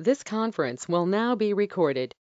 This conference will now be recorded.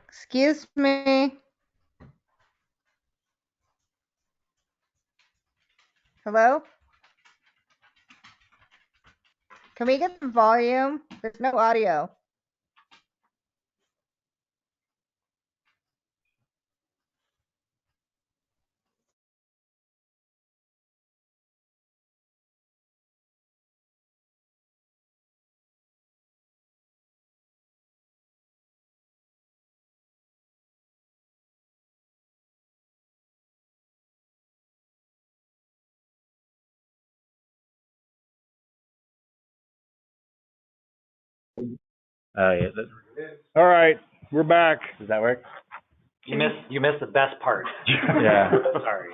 Excuse me. Hello? Can we get the volume? There's no audio. Yeah. All right, we're back. Does that work? You missed the best part. Yeah. Sorry.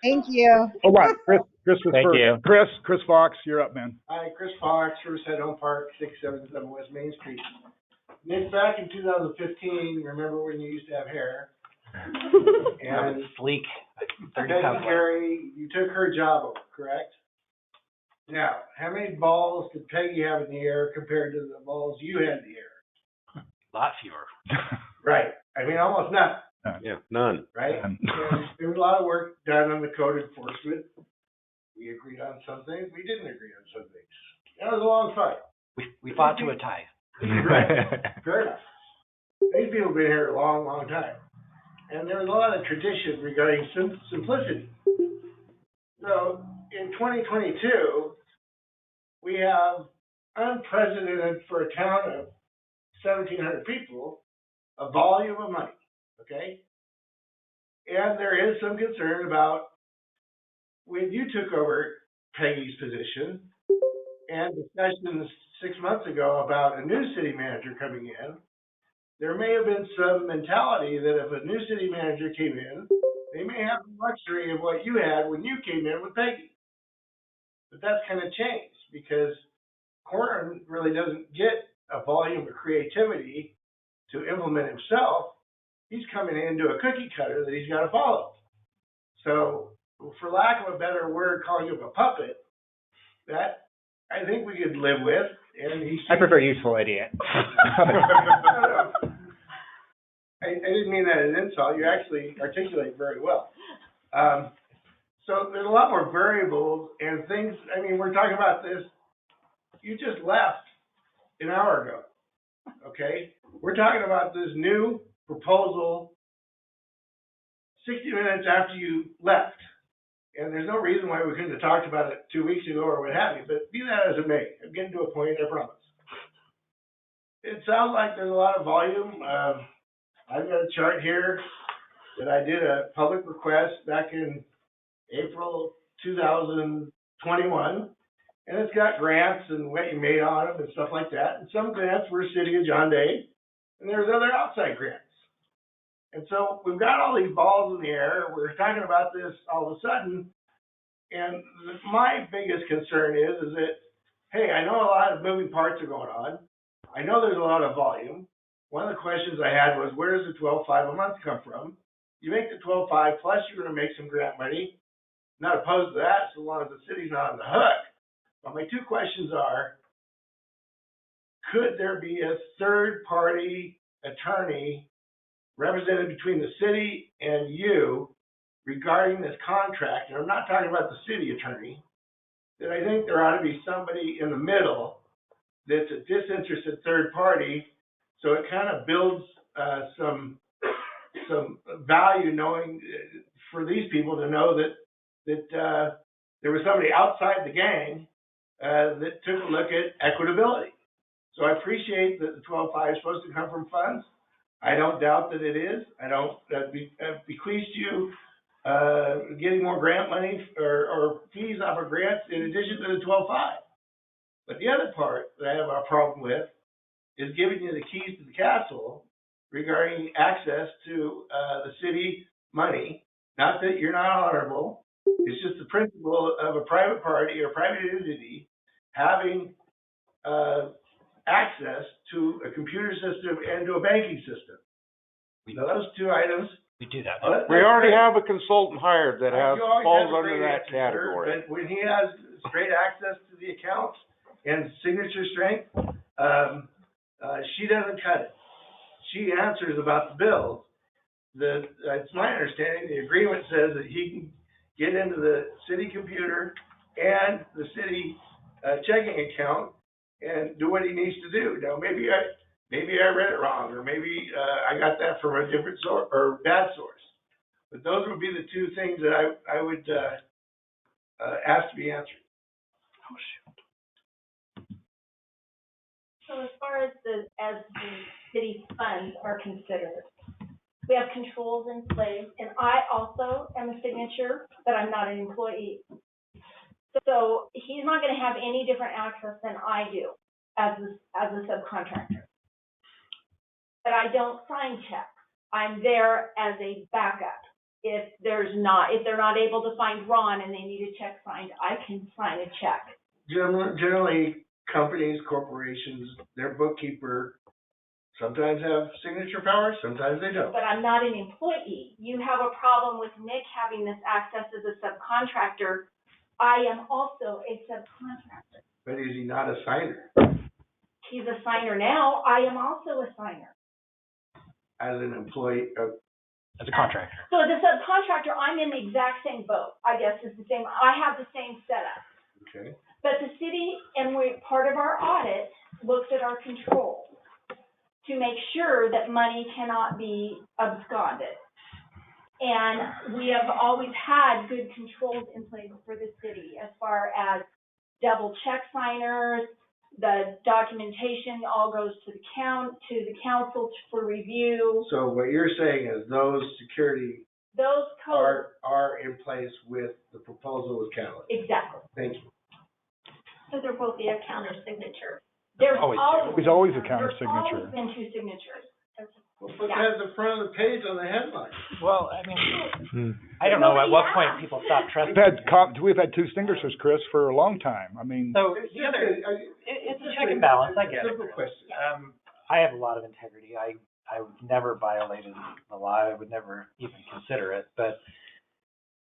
Thank you. Hold on, Chris was Thank first. you. Chris Fox, you're up, man. Hi, Chris Fox, Riverside Home Park, 677 West Main Street. Nick, back in 2015, remember when you used to have hair? And Sleek. 30 Peggy pounds. Carey, you took her job over, correct? Now, how many balls did Peggy have in the air compared to the balls you had in the air? A lot fewer. Right. I mean, almost none, Yeah, none. right? None. And there was a lot of work done on the code enforcement. We agreed on some things, we didn't agree on some things. That was a long fight. We fought to a tie. Right. Fair enough. These people have been here a long, long time. And there was a lot of tradition regarding simplicity. So in 2022, we have unprecedented for a town of 1,700 people, a volume of money, okay? And there is some concern about when you took over Peggy's position and discussions 6 months ago about a new city manager coming in, there may have been some mentality that if a new city manager came in, they may have the luxury of what you had when you came in with Peggy. But that's kind of changed because Corn really doesn't get a volume of creativity to implement himself. He's coming into a cookie cutter that he's got to follow. So, for lack of a better word, calling him a puppet, that I think we could live with. And I prefer useful idiot. I didn't mean that as an insult. You actually articulate very well. So there's a lot more variables and things. I mean, we're talking about this. You just left an hour ago, okay? We're talking about this new proposal 60 minutes after you left. And there's no reason why we couldn't have talked about it 2 weeks ago or what have you. But be that as it may, I'm getting to a point, I promise. It sounds like there's a lot of volume. I've got a chart here that I did a public request back in April 2021, and it's got grants and what you made on them and stuff like that. And some grants were City of John Day, and there's other outside grants. And so we've got all these balls in the air. We're talking about this all of a sudden, and my biggest concern is that, hey, I know a lot of moving parts are going on. I know there's a lot of volume. One of the questions I had was, where does the 12.5 a month come from? You make the 12.5 plus you're going to make some grant money. Not opposed to that, so long as the city's not on the hook. But my two questions are, could there be a third-party attorney represented between the city and you regarding this contract? And I'm not talking about the city attorney. That I think there ought to be somebody in the middle that's a disinterested third party, so it kind of builds some value knowing for these people to know that there was somebody outside the gang that took a look at equitability. So I appreciate that the 12.5 is supposed to come from funds. I don't doubt that it is. I don't bequeath you getting more grant money or fees off of grants in addition to the 12.5. But the other part that I have a problem with is giving you the keys to the castle regarding access to the city money. Not that you're not honorable. It's just the principle of a private party or private entity having access to a computer system and to a banking system. Now, those two items We do that. Well, We already have a consultant hired that has, You always falls have a under great that answer, sir, category. but when he has straight access to the accounts and signature strength, she doesn't cut it. She answers about the bills. It's my understanding, the agreement says that he can get into the city computer and the city, checking account and do what he needs to do. Now, maybe I read it wrong, or maybe, I got that from a different source, or bad source. But those would be the two things that I would, ask to be answered. So as far as the city funds are considered, we have controls in place, and I also am a signature, but I'm not an employee. So he's not gonna have any different access than I do as a subcontractor. But I don't sign checks. I'm there as a backup. If they're not able to find Ron and they need a check signed, I can sign a check. Generally, companies, corporations, their bookkeeper sometimes have signature powers, sometimes they don't. But I'm not an employee. You have a problem with Nick having this access as a subcontractor. I am also a subcontractor. But is he not a signer? He's a signer now. I am also a signer. As an employee, As a contractor. So as a subcontractor, I'm in the exact same boat, I guess is the same. I have the same setup. okay. But the city, and part of our audit looks at our controls to make sure that money cannot be absconded. And we have always had good controls in place for the city as far as double check signers, the documentation all goes to the council for review. So what you're saying is those security Those codes, are in place with the proposal with Catalyst. exactly. Thank you. So there will be a counter signature. There's Always do. There's always a counter There's always signature. been two signatures. Put that at the front of the page on the headline. Well, I mean, I don't know at what point people stop trusting. We've had two signatures, Chris, for a long time. I mean, So It's the just other, it's a check and balance, I get it. Simple question. I have a lot of integrity. I've never violated the law. I would never even consider it. But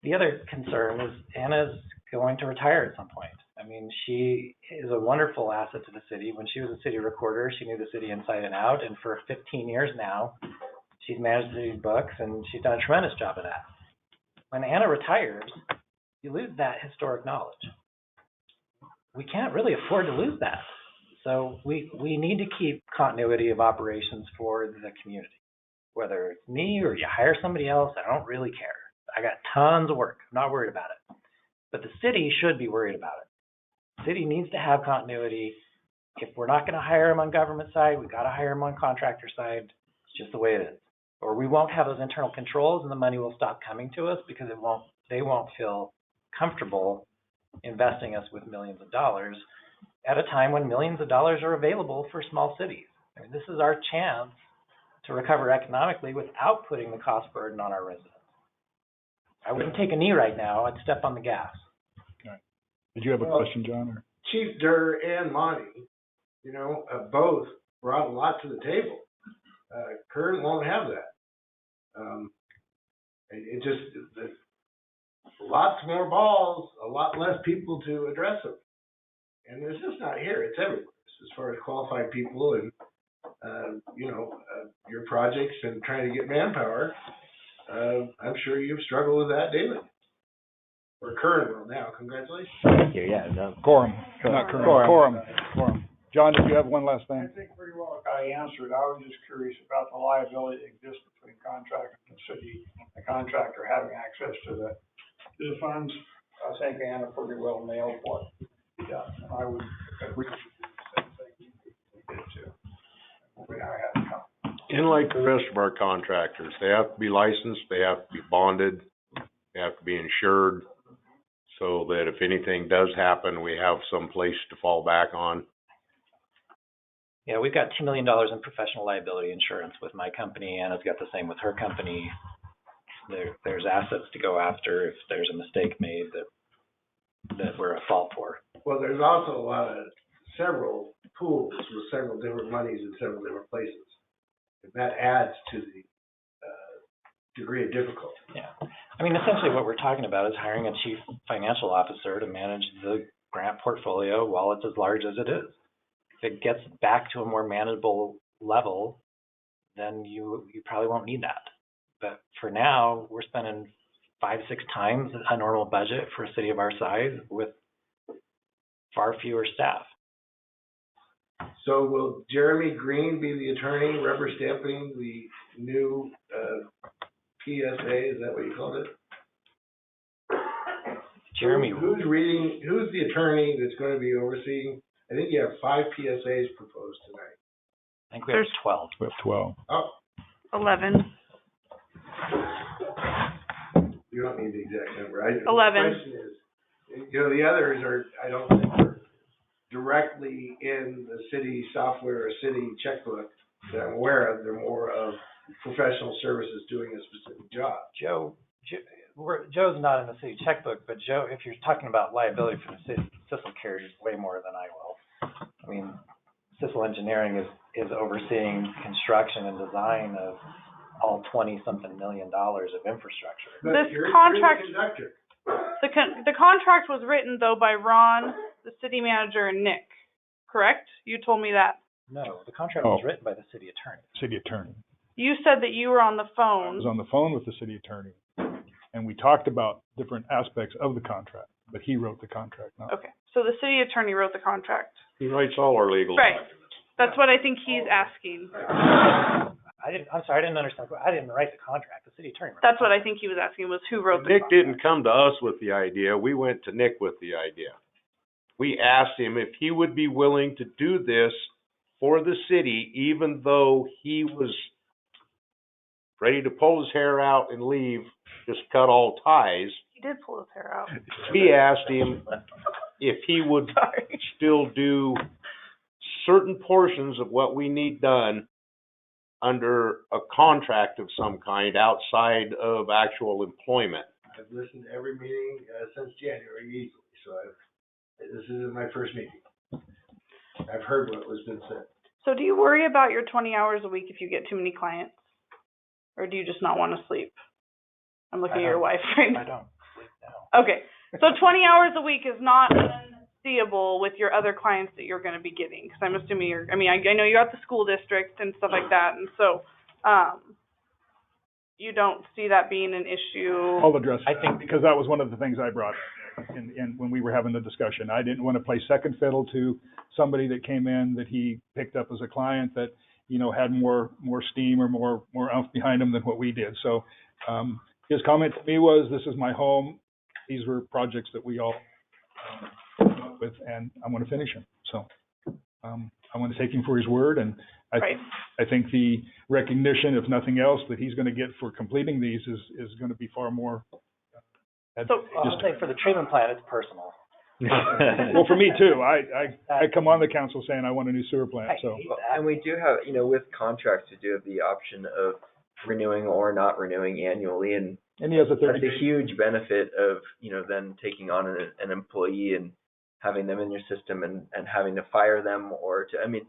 the other concern is Anna's going to retire at some point. I mean, she is a wonderful asset to the city. When she was a city recorder, she knew the city inside and out. And for 15 years now, she's managed the city's books, and she's done a tremendous job of that. When Anna retires, you lose that historic knowledge. We can't really afford to lose that. So we need to keep continuity of operations for the community. Whether it's me or you hire somebody else, I don't really care. I got tons of work. I'm not worried about it. But the city should be worried about it. The city needs to have continuity. If we're not going to hire them on government side, we've got to hire them on contractor side. It's just the way it is. Or we won't have those internal controls, and the money will stop coming to us because they won't feel comfortable investing us with millions of dollars at a time when millions of dollars are available for small cities. I mean, this is our chance to recover economically without putting the cost burden on our residents. I wouldn't take a knee right now. I'd step on the gas. did you have a question, John? Or? Chief Durr and Monty, both brought a lot to the table. Kern won't have that. It just, lots more balls, a lot less people to address them. And it's just not here, it's everywhere. As far as qualified people and, your projects and trying to get manpower, I'm sure you've struggled with that daily. Or Kern will now, congratulations. Thank you, yeah, no. Quorum, not current. Quorum. John, did you have one last thing? I think pretty well got answered. I was just curious about the liability that exists between contractor and city, the contractor having access to the funds. I think Anna pretty well nailed what, yeah, I would agree with the same thing you did too. I had to come. And like the rest of our contractors, they have to be licensed, they have to be bonded, they have to be insured, so that if anything does happen, we have some place to fall back on. Yeah, we've got $2 million in professional liability insurance with my company. Anna's got the same with her company. There's assets to go after if there's a mistake made that we're at fault for. Well, there's also several pools with several different monies in several different places. And that adds to the degree of difficulty. Yeah. I mean, essentially what we're talking about is hiring a chief financial officer to manage the grant portfolio while it's as large as it is. If it gets back to a more manageable level, then you probably won't need that. But for now, we're spending 5-6 times a normal budget for a city of our size with far fewer staff. So will Jeremy Green be the attorney rubber stamping the new, PSA, is that what you called it? Jeremy, Who's the attorney that's gonna be overseeing? I think you have 5 PSAs proposed tonight. I think we have 12. We have 12. Oh, 11. you don't need the exact number. 11. The question is, you know, the others are, I don't think are directly in the city software or city checkbook that I'm aware of. They're more of professional services doing a specific job. Joe's not in the city checkbook, but Joe, if you're talking about liability for the city, Sissel carries way more than I will. I mean, Sissel Engineering is overseeing construction and design of all $20-something million of infrastructure. But This you're contract- the conductor. The contract was written though by Ron, the city manager, and Nick, correct? You told me that. No, the contract was written by the city attorney. City attorney. You said that you were on the I phone. was on the phone with the city attorney, and we talked about different aspects of the contract, but he wrote the contract, not. Okay, so the city attorney wrote the contract. He writes all our legal Right. documents. That's what I think he's asking. I'm sorry, I didn't understand. I didn't write the contract. The city attorney wrote That's the what I contract. think he was asking, was who wrote the Nick contract. didn't come to us with the idea. We went to Nick with the idea. We asked him if he would be willing to do this for the city, even though he was ready to pull his hair out and leave, just cut all ties. He did pull his hair out. We asked him if he would Sorry. still do certain portions of what we need done under a contract of some kind outside of actual employment. I've listened to every meeting since January easily, so this isn't my first meeting. I've heard what was been said. So do you worry about your 20 hours a week if you get too many clients? Or do you just not want to sleep? I'm looking at your wife right I now. don't sleep now. Okay, so 20 hours a week is not unseeable with your other clients that you're going to be getting. Because I'm assuming I know you're at the school district and stuff like that. And so you don't see that being an issue. I'll address I that, think- because that was one of the things I brought in when we were having the discussion. I didn't want to play second fiddle to somebody that came in that he picked up as a client that, you know, had more steam or more oomph behind him than what we did. So his comment to me was, this is my home. These were projects that we all came up with, and I'm going to finish them. So I want to take him for his word, and Right. I think the recognition, if nothing else, that he's going to get for completing these is going to be far more I'll say for the treatment plant, it's personal. well, for me too. I come on the council saying I want a new sewer plant, so. And we do have, you know, with contracts, we do have the option of renewing or not renewing annually, and And he has a 30 that's a huge benefit of, you know, then taking on an employee and having them in your system and having to fire them or to, I mean,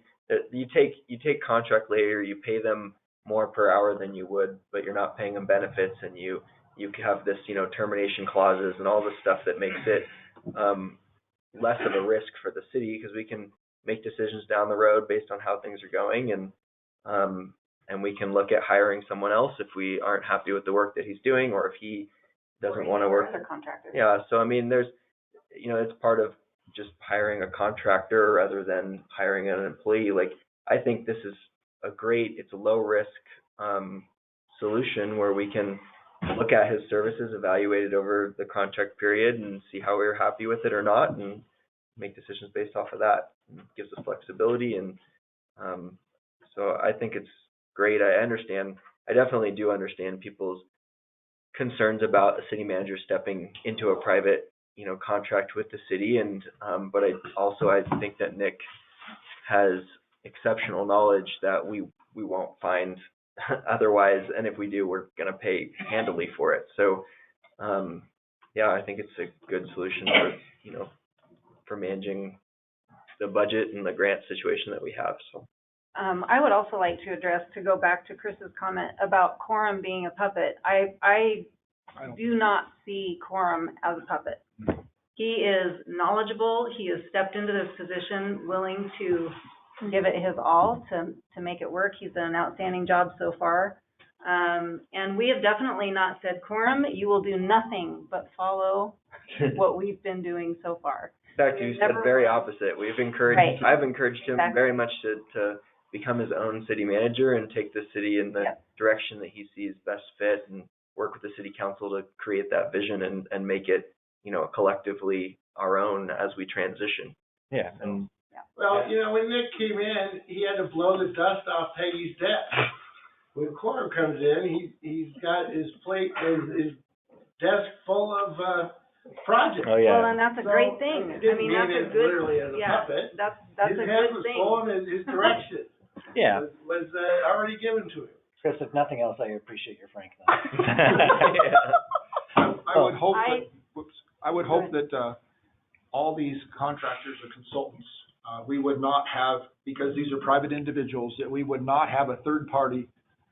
you take contract labor, you pay them more per hour than you would, but you're not paying them benefits, and you have this, you know, termination clauses and all this stuff that makes it less of a risk for the city, because we can make decisions down the road based on how things are going, and we can look at hiring someone else if we aren't happy with the work that he's doing, or if he doesn't want to work. Other contractors. Yeah, so I mean, there's, you know, it's part of just hiring a contractor rather than hiring an employee. Like, I think this is it's a low risk solution where we can look at his services, evaluate it over the contract period, and see how we're happy with it or not, and make decisions based off of that. It gives us flexibility, and so I think it's great. I definitely do understand people's concerns about a city manager stepping into a private, you know, contract with the city, and but I think that Nick has exceptional knowledge that we won't find otherwise, and if we do, we're going to pay handily for it. So yeah, I think it's a good solution for, you know, for managing the budget and the grant situation that we have. So I would also like to address, to go back to Chris's comment about Quorum being a puppet. I do not see Quorum as a puppet. He is knowledgeable. He has stepped into this position willing to give it his all to make it work. He's done an outstanding job so far. And we have definitely not said, Quorum, you will do nothing but follow what we've been doing so far. In fact, you said the very opposite. We've encouraged, Right. I've encouraged him Exactly. very much to become his own city manager and take the city in the direction that he sees best fit, and work with the city council to create that vision and make it, collectively our own as we transition. Yeah, and Well, when Nick came in, he had to blow the dust off Peggy's desk. When Quorum comes in, he's got his plate, his desk full of, projects. oh yeah. Well, and that's a great thing. I didn't mean that's it a good, literally as a puppet. that's His a head good was thing. full and his direction Yeah. was already given to him. Chris, if nothing else, I appreciate your frankness. I would hope I- that, I would hope that, all these contractors or consultants, we would not have, because these are private individuals, that we would not have a third party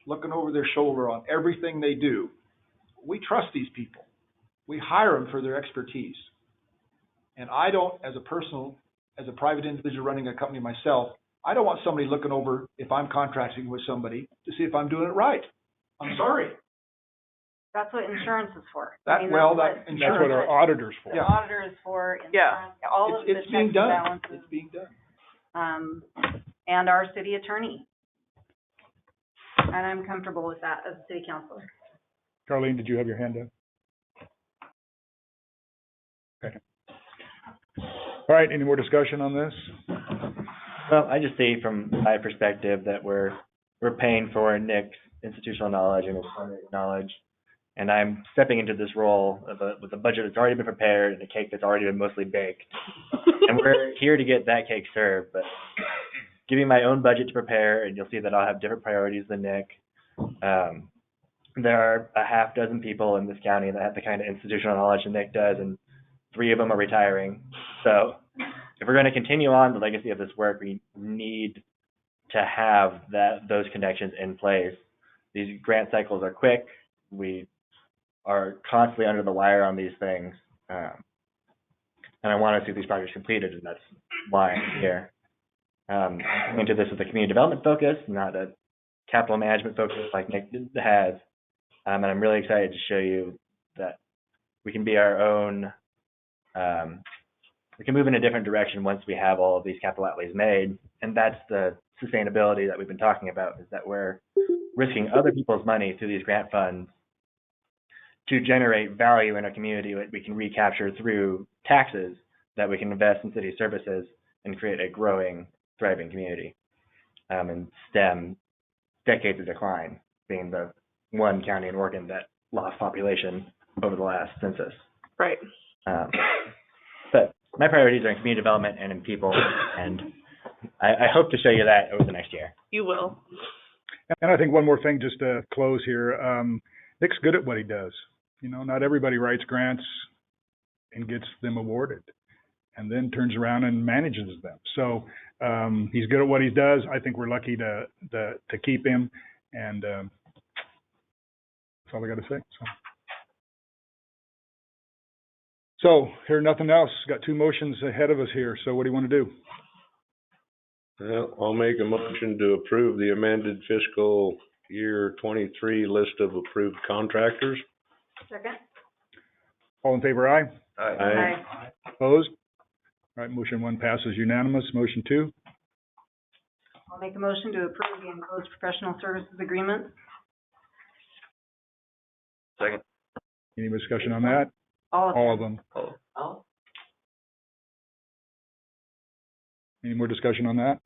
looking over their shoulder on everything they do. We trust these people. We hire them for their expertise. And I don't, as a private individual running a company myself, I don't want somebody looking over, if I'm contracting with somebody, to see if I'm doing it right. I'm sorry. That's what insurance is for. That's what our auditor's for. The auditor is for, Yeah. insurance, all of the It's checks being and done. balances. It's being done. And our city attorney. And I'm comfortable with that as a city councilor. Carlene, did you have your hand up? Okay. All right, any more discussion on this? Well, I just see from my perspective that we're paying for Nick's institutional knowledge and his primary knowledge, and I'm stepping into this role with a budget that's already been prepared and a cake that's already been mostly baked. And we're here to get that cake served, but give me my own budget to prepare, and you'll see that I'll have different priorities than Nick. There are a half dozen people in this county that have the kind of institutional knowledge that Nick does, and 3 of them are retiring. So if we're going to continue on the legacy of this work, we need to have those connections in place. These grant cycles are quick. We are constantly under the wire on these things. And I want to see these projects completed, and that's why I'm here. I'm into this with a community development focus, not a capital management focus like Nick has. And I'm really excited to show you that we can be our own, we can move in a different direction once we have all of these capital outlays made. And that's the sustainability that we've been talking about, is that we're risking other people's money through these grant funds to generate value in our community that we can recapture through taxes that we can invest in city services and create a growing, thriving community, and stem decades of decline, being the one county in Oregon that lost population over the last census. Right. But my priorities are in community development and in people, and I hope to show you that over the next year. You will. And I think one more thing just to close here. Nick's good at what he does. Not everybody writes grants and gets them awarded and then turns around and manages them. So he's good at what he does. I think we're lucky to keep him, and that's all I got to say. So here, nothing else. Got 2 motions ahead of us here. So what do you want to do? Well, I'll make a motion to approve the amended fiscal year 23 list of approved contractors. Second? All in favor, aye? Aye. Opposed? All right, motion 1 passes unanimous. Motion 2? I'll make a motion to approve the enclosed professional services agreement. Second. Any more discussion on that? All of them. Oh. Any more discussion on that?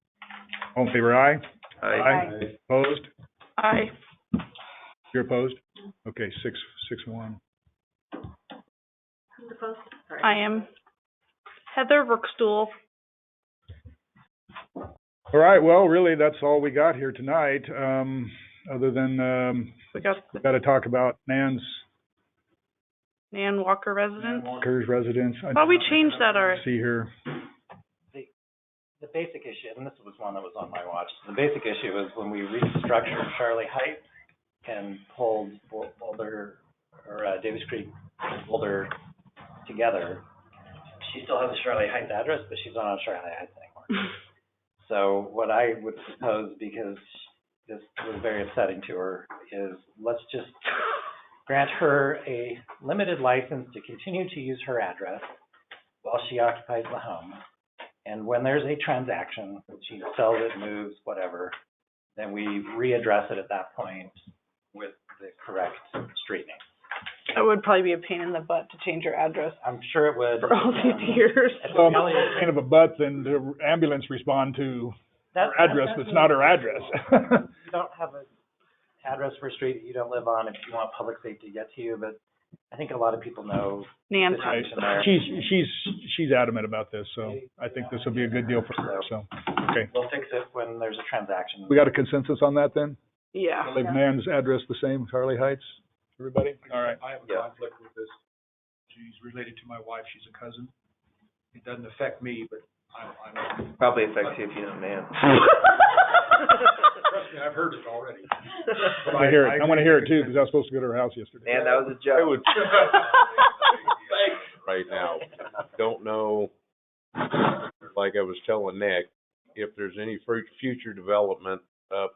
All in favor, aye? Aye. Opposed? Aye. You're opposed? Okay, 6-1. Who's opposed? Sorry. I am. Heather Rookstool. All right, well, really, that's all we got here tonight, other than We got we got to talk about Nan's Nan Walker resident. Walker's residence. I Thought we changed that already. see here. The the basic issue, and this was one that was on my watch, the basic issue is when we restructured Charlie Heights and pulled Boulder, or Davis Creek, Boulder together, she still has a Charlie Heights address, but she's not on Charlie Heights anymore. So what I would propose, because this was very upsetting to her, is let's just grant her a limited license to continue to use her address while she occupies the home. And when there's a transaction, she sells it, moves, whatever, then we readdress it at that point with the correct street name. It would probably be a pain in the butt to change your address I'm sure it would. for all these years. Kind of a butt, then the ambulance respond to That's her address that's not her address. You don't have an address for a street that you don't live on if you want public safety to get to you, but I think a lot of people know the Nancy. situation there. She's adamant about this, so I think this will be a good deal for her, so, okay. We'll fix it when there's a transaction. We got a consensus on that then? Yeah. Leave Nan's address the same, Charlie Heights, everybody? All right. I have a conflict with this. She's related to my wife. She's a cousin. It doesn't affect me, but I'm Probably affects you if you know Nan. trust me, I've heard it already. I want to hear it too, because I was supposed to go to her house yesterday. Nan, that was a joke. Right now, don't know, like I was telling Nick, if there's any future development up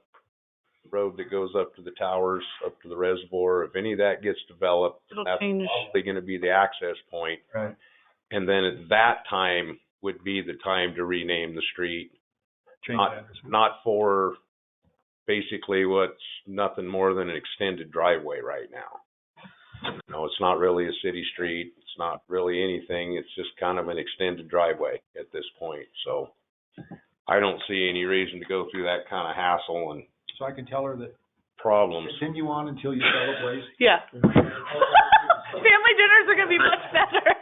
the road that goes up to the towers, up to the reservoir, if any of that gets developed, It'll that's change. probably gonna be the access point. Right. And then at that time would be the time to rename the street, Change not, the address. not for basically what's nothing more than an extended driveway right now. No, it's not really a city street, it's not really anything, it's just kind of an extended driveway at this point, so I don't see any reason to go through that kind of hassle and So I can tell her that problems. continue on until you sell the place. Yeah. Family dinners are gonna be much better.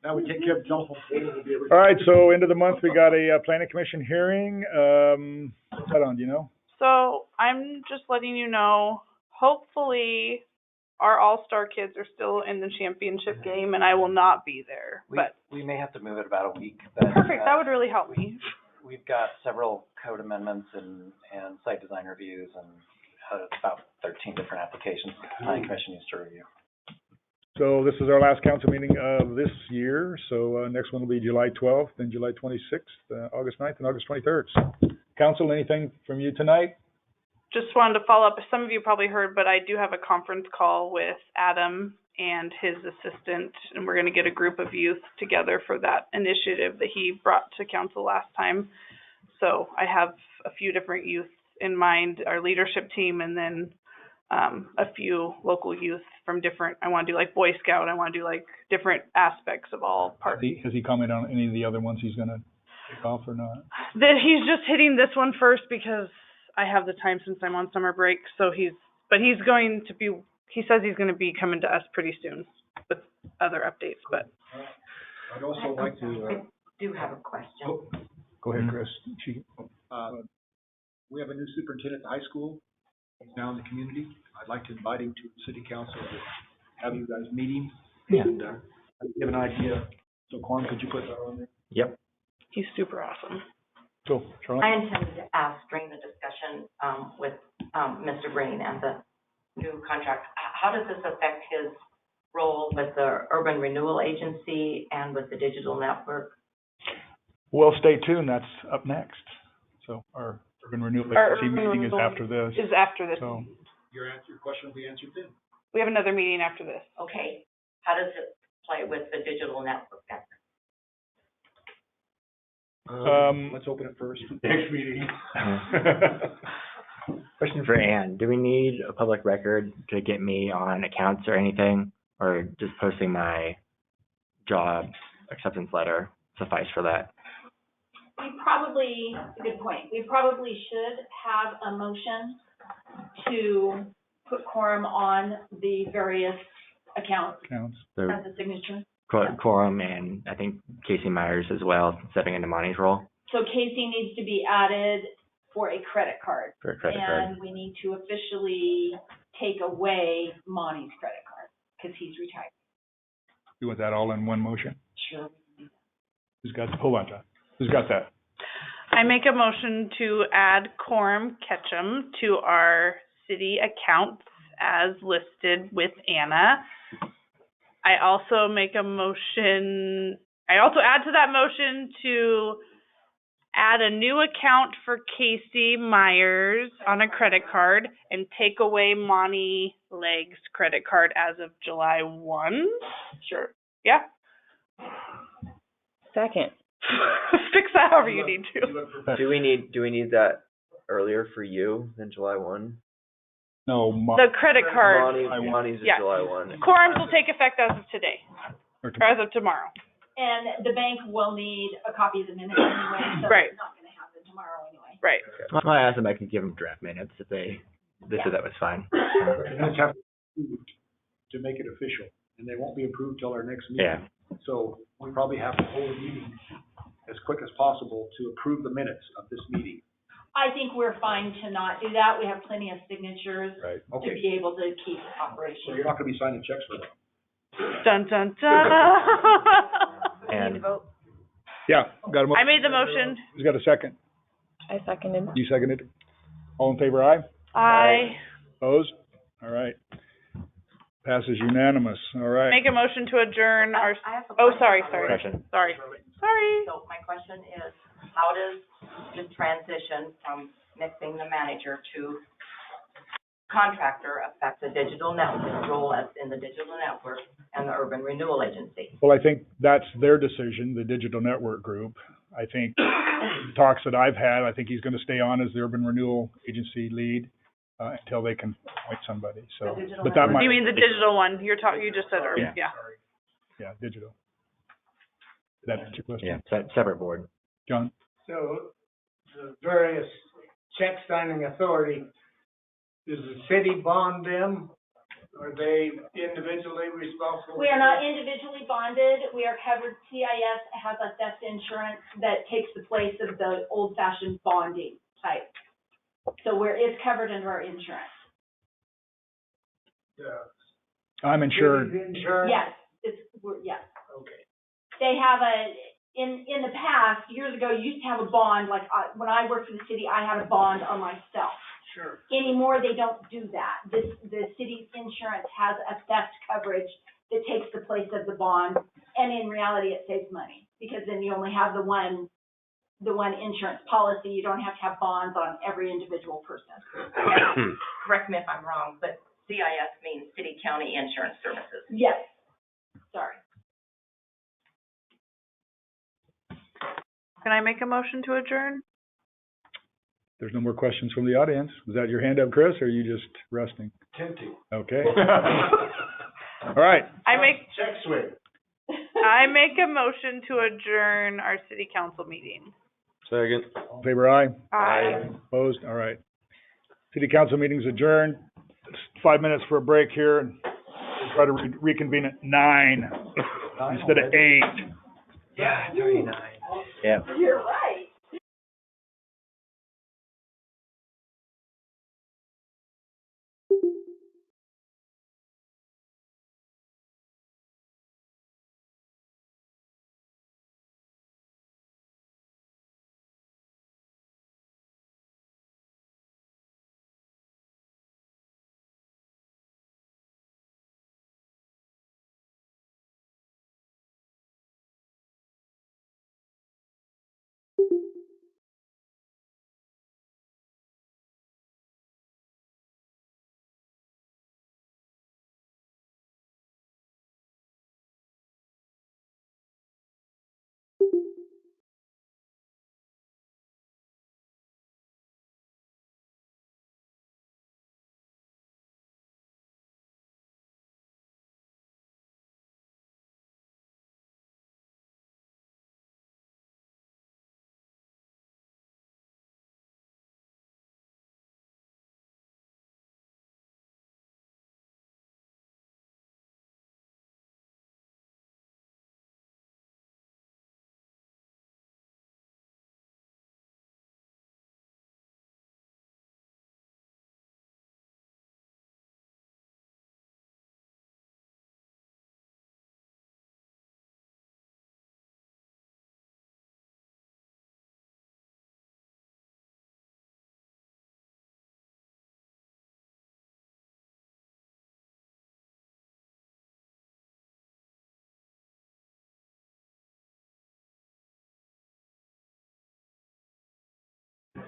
Now we take care of the telephone. We'll be able to- All right, so end of the month, we got a planning commission hearing. What's that on, do you know? So I'm just letting you know, hopefully our all-star kids are still in the championship game and I will not be there, but We may have to move it about a week, but. perfect, that would really help me. We've got several code amendments and site design reviews and about 13 different applications the planning commission needs to review. So this is our last council meeting of this year, so next one will be July 12th, then July 26th, August 9th, and August 23rd. Council, anything from you tonight? Just wanted to follow up, some of you probably heard, but I do have a conference call with Adam and his assistant, and we're gonna get a group of youth together for that initiative that he brought to council last time. So I have a few different youth in mind, our leadership team, and then a few local youth from different, I wanna do like Boy Scout, I wanna do like different aspects of all parts. Has he commented on any of the other ones he's gonna kick off or not? That he's just hitting this one first because I have the time since I'm on summer break, so he says he's gonna be coming to us pretty soon with other updates, but. I'd also like to, I do have a question. Go ahead, Chris. we have a new superintendent at the high school. He's now in the community. I'd like to invite him to the city council to have you guys meet him. Yeah. And, give an idea. So Quan, could you put that on there? Yep. He's super awesome. So, Charlotte? I intended to ask during the discussion, with, Mr. Green and the new contract, how does this affect his role with the Urban Renewal Agency and with the digital network? Well, stay tuned, that's up next. So our urban renewal agency meeting is after this. Is after this. So, Your question will be answered then. We have another meeting after this. Okay, how does it play with the digital network? Let's open it first. Next meeting. Question for Ann. Do we need a public record to get me on accounts or anything? Or just posting my job acceptance letter suffice for that? We probably, good point, we probably should have a motion to put quorum on the various accounts So as a signature. quorum and I think Casey Myers as well, stepping into Monty's role So Casey needs to be added for a credit card. for a credit card. And we need to officially take away Monty's credit card, because he's retired. you want that all in one motion? Sure. Who's got, hold on, John. Who's got that? I make a motion to add Coram Ketchum to our city accounts as listed with Anna. I also add to that motion to add a new account for Casey Myers on a credit card and take away Monty Legg's credit card as of July 1. Sure. Yeah. Second. Fix that however you need to. Do we need that earlier for you than July 1? No, The credit card. Monty's is Yeah. July 1. Quorums will take effect as of today, or as of tomorrow. And the bank will need a copy of the minutes anyway, so Right. it's not gonna happen tomorrow anyway. Right. Well, I asked them, I can give them draft minutes if they said that was fine. The minutes have to be approved to make it official, and they won't be approved till our next meeting. Yeah. So we probably have to hold a meeting as quick as possible to approve the minutes of this meeting. I think we're fine to not do that. We have plenty of signatures Right. to Okay, be able to keep so operation. you're not gonna be signing checks for them. Dun, dun, dun. And Yeah, got a motion. I made the motion. Who's got a second? I seconded. You seconded? All in favor, aye? I Opposed? All right. Passes unanimous. All right. make a motion to adjourn our, I have a oh, question sorry. on this. Question. Sorry. So my question is, how does the transition from mixing the manager to contractor affect the digital network, role as in the digital network and the urban renewal agency? Well, I think that's their decision, the Digital Network Group. I think talks that I've had, I think he's going to stay on as the Urban Renewal Agency lead until they can appoint somebody. So, The digital but that You might, mean the digital one? You just said, Yeah. yeah. yeah, digital. Did that answer your question? yeah, separate board. John? So the various check signing authority, does the city bond them? Are they individually responsible? We are not individually bonded. We are covered. CIS has a theft insurance that takes the place of the old-fashioned bonding type. So it's covered under our insurance. I'm insured. Insurance? Yes, yes. Okay. They have in the past, years ago, you used to have a bond, like, when I worked for the city, I had a bond on myself. Sure. Anymore, they don't do that. The city's insurance has a theft coverage that takes the place of the bond, and in reality, it saves money, because then you only have the one insurance policy. You don't have to have bonds on every individual person. Correct me if I'm wrong, but CIS means City County Insurance Services. Yes, sorry. Can I make a motion to adjourn? There's no more questions from the audience. Was that your hand up, Chris, or are you just resting? Tempting. Okay. All right. Check swing. I make a motion to adjourn our city council meeting. Second. All in favor, aye? Aye. Opposed? All right. City council meeting's adjourned. 5 minutes for a break here, and we'll try to reconvene at 9 instead of 8. Yeah, 39. Yeah. You're right.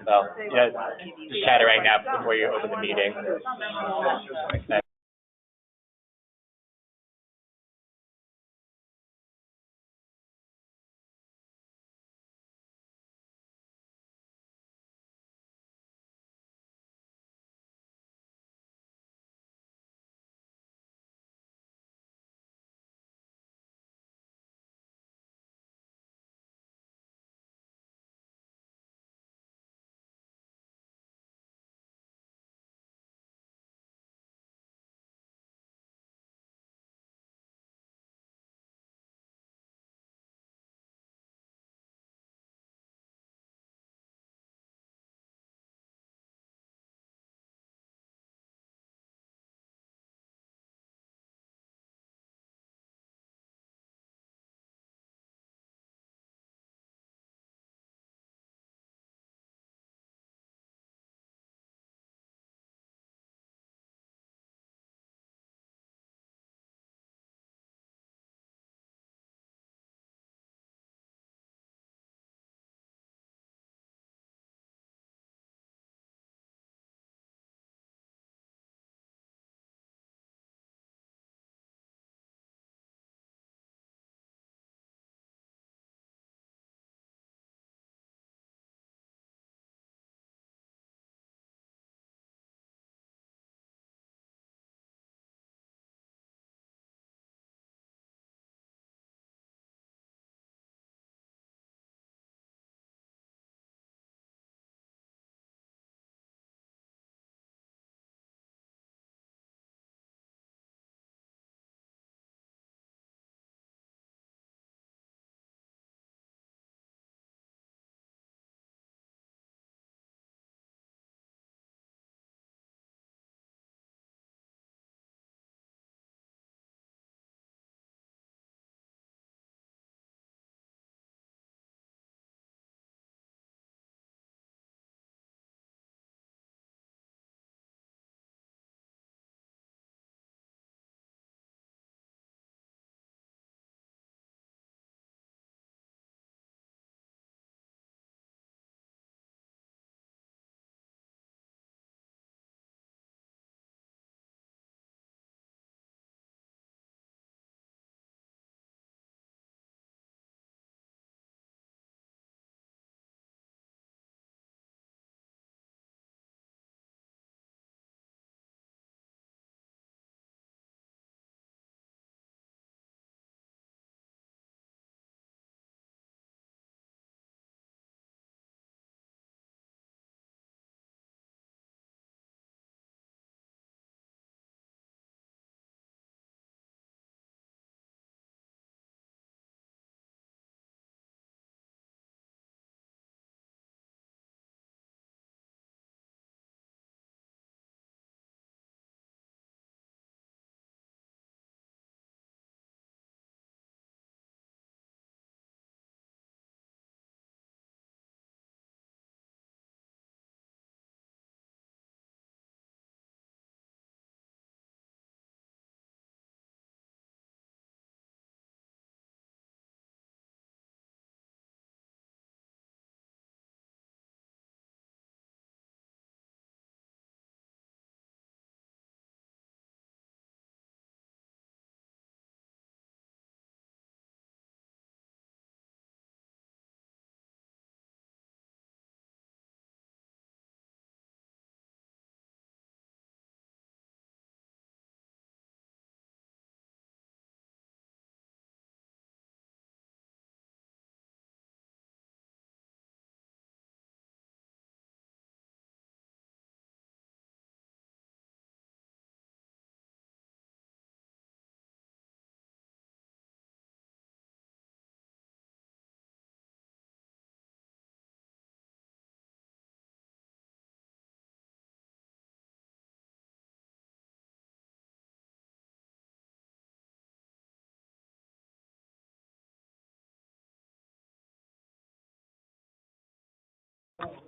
So, yeah, just chat it right now before you open the meeting.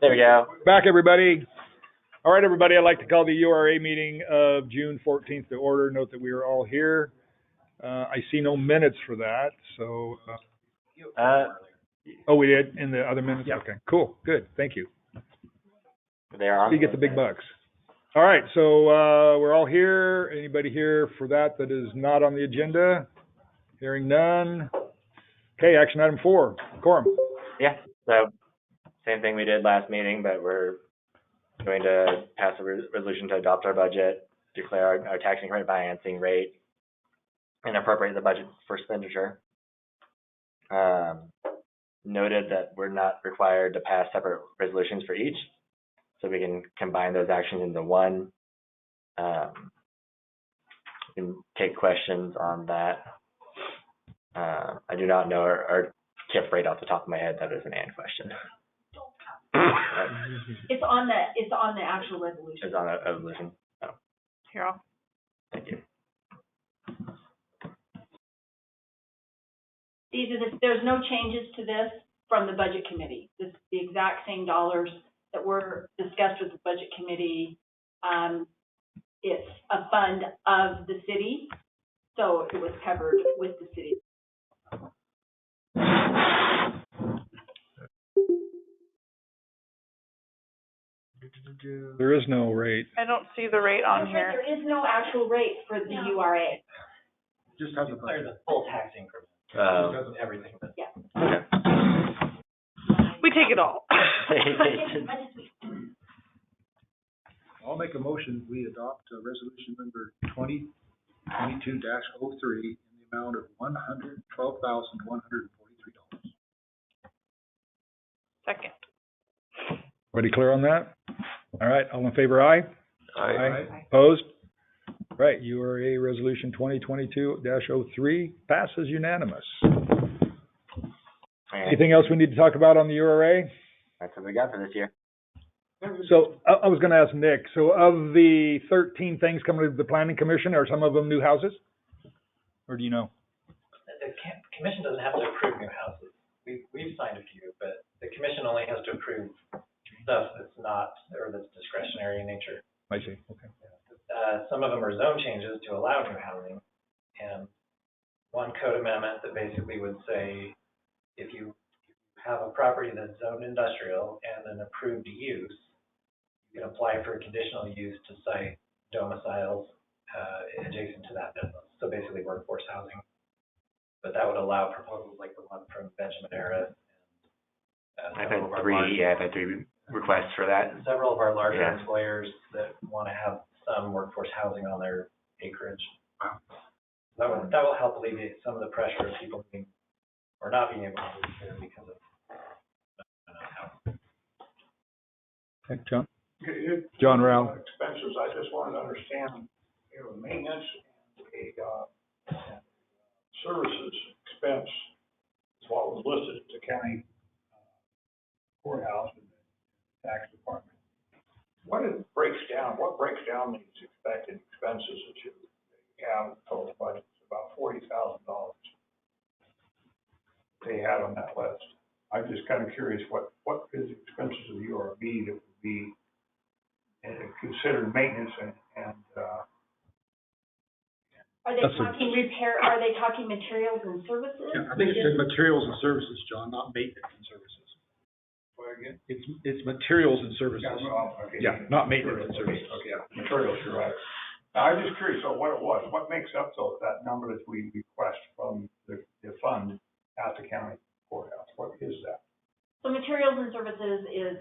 There we go. Back, everybody. All right, everybody, I'd like to call the URA meeting of June 14th to order. Note that we are all here. I see no minutes for that, so. Oh, we did in the other minutes? Yep. Okay, cool, good, thank you. They are on. You get the big bucks. All right, so, we're all here. Anybody here for that is not on the agenda? Hearing none. Okay, action item 4, quorum. Yeah, so same thing we did last meeting, but we're going to pass a resolution to adopt our budget, declare our tax increment financing rate, and appropriate the budget for expenditure. Noted that we're not required to pass separate resolutions for each, so we can combine those actions into one. We can take questions on that. I do not know our tip rate off the top of my head. That is an and question. It's on the actual resolution. It's on a resolution. Oh, Here, I'll thank you. There's no changes to this from the budget committee. This is the exact same dollars that were discussed with the budget committee. It's a fund of the city, so it was covered with the city. There is no rate. I don't see the rate on here. There is no actual rate for the URA. Just have the Declare the full tax increment, Um, everything. Yeah. We take it all. I'll make a motion, we adopt resolution number 2022-03 in the amount of $112,143. Second. Everybody clear on that? All right, all in favor, aye? Aye. Opposed? Right, URA Resolution 2022-03 passes unanimous. Anything else we need to talk about on the URA? That's what we got for this year. So I was going to ask Nick, so of the 13 things coming to the planning commission, are some of them new houses? Or do you know? The commission doesn't have to approve new houses. We've signed a few, but the commission only has to approve stuff that's not, or that's discretionary in nature. I see, okay. Some of them are zone changes to allow new housing, and one code amendment that basically would say, if you have a property that's zoned industrial and an approved use, you can apply for a conditional use to site domiciles adjacent to that business. So basically workforce housing. But that would allow proposals like the one from Benjamin Harris. I've had three requests for that. Several of our larger Yeah. employers that want to have some workforce housing on their acreage. That will help alleviate some of the pressure of people being, or not being able to move here because of housing. Okay, John? Okay, John Rao. Expenses, I just wanted to understand, maintenance and services expense is what was listed at the county courthouse and the tax department. What breaks down these expected expenses that you have total budget? It's about $40,000 they had on that list. I'm just kind of curious, what is the expenses of the URB that would be considered maintenance and Are they talking repair, are they talking materials and services? Yeah, I think it's materials and services, John, not maintenance and services. what again? It's materials and services. Okay. Yeah, not maintenance and services. Okay, yeah, materials, you're right. Now, I'm just curious, so what it was, what makes up that number that we request from the fund at the county courthouse? What is that? So materials and services is,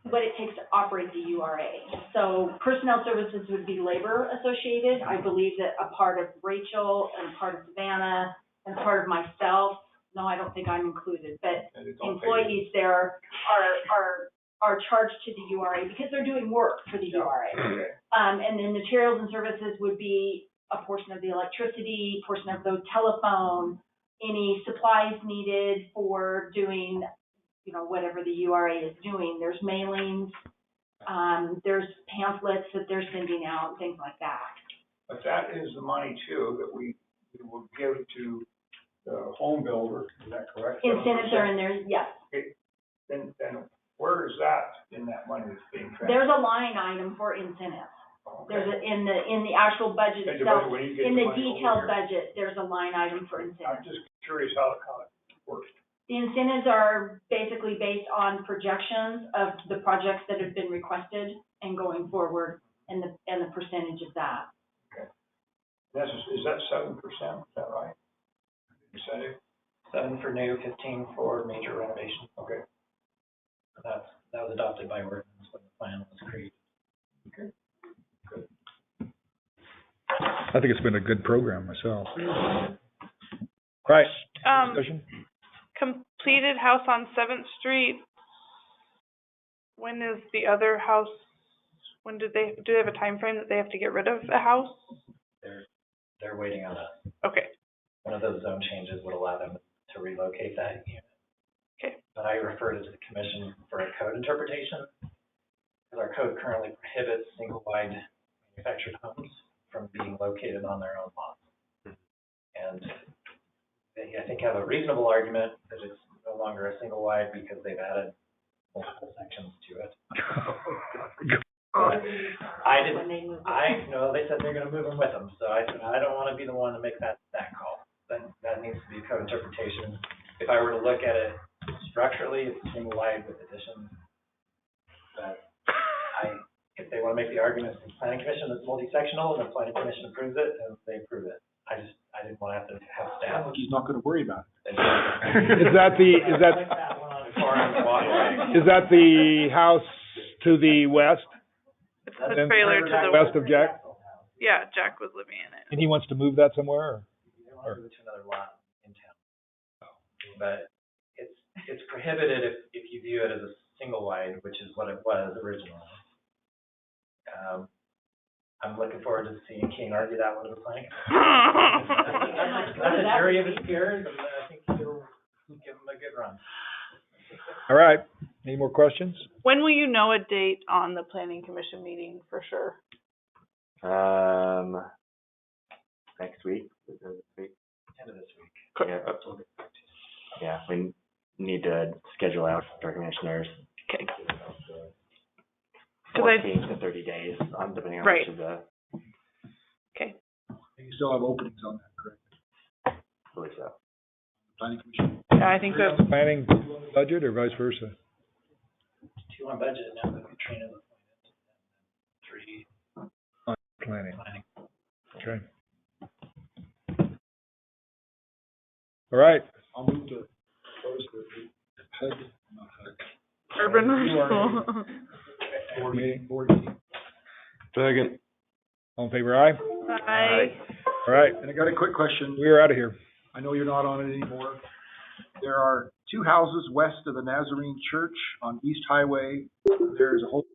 what it takes to operate the URA. So personnel services would be labor associated. I believe that a part of Rachel and a part of Savannah and part of myself, no, I don't think I'm included, but employees there are charged to the URA because they're doing work for the URA. Okay. And then materials and services would be a portion of the electricity, portion of the telephone, any supplies needed for doing, you know, whatever the URA is doing. There's mailings, there's pamphlets that they're sending out, things like that. But that is the money too that we will give to the home builder, is that correct? Incentives are in there, yes. Okay. Then where is that in that money that's being transferred? There's a line item for incentives. There's in the actual budget itself, in the detailed budget, there's a line item for incentives. I'm just curious how it works. The incentives are basically based on projections of the projects that have been requested and going forward and the percentage of that. Is that 7%, is that right? Incentive? 7 for new, 15 for major renovation. Okay. That was adopted by ordinance when the plan was created. Okay. Good. I think it's been a good program myself. Right. Discussion? Completed house on 7th Street. When is the other house, when do they have a time frame that they have to get rid of a house? They're waiting on us. Okay. One of those zone changes would allow them to relocate that unit. Okay. But I referred it to the commission for a code interpretation, because our code currently prohibits single-wide manufactured homes from being located on their own lot. And they, I think, have a reasonable argument that it's no longer a single-wide because they've added multiple sections to it. But they said they're gonna move them with them, so I don't wanna be the one to make that call. That needs to be code interpretation. If I were to look at it structurally, it's single-wide with additions. But if they wanna make the argument to the planning commission that's multi-sectional, and the planning commission approves it, and they approve it. I didn't wanna have to have staff. He's not gonna worry about it. Is that the house to the west? It's the trailer to the west of Jack? Yeah, Jack was living in it. And he wants to move that somewhere, They want to move it to another lot in town. But it's prohibited if you view it as a single-wide, which is what it was originally. I'm looking forward to seeing King argue that one with the planning. That's a jury of his peers, and I think he'll give him a good run. All right. Any more questions? When will you know a date on the planning commission meeting for sure? Next week, this week. End of this week. Yeah, absolutely. Yeah, we need to schedule out our commissioners. Okay. 14 to 30 days, depending on which of the. Okay. You still have openings on that, correct? I believe so. Planning commission? Yeah, I think so. Planning budget or vice versa? 2 on budget now that Katrina's appointed. 3 on planning. Okay. All right. I'll move to close the Urban renewal. board meeting. Second. All in favor, aye? Aye. All right. And I got a quick question. We're out of here. I know you're not on it anymore. There are 2 houses west of the Nazarene Church on East Highway. There's a whole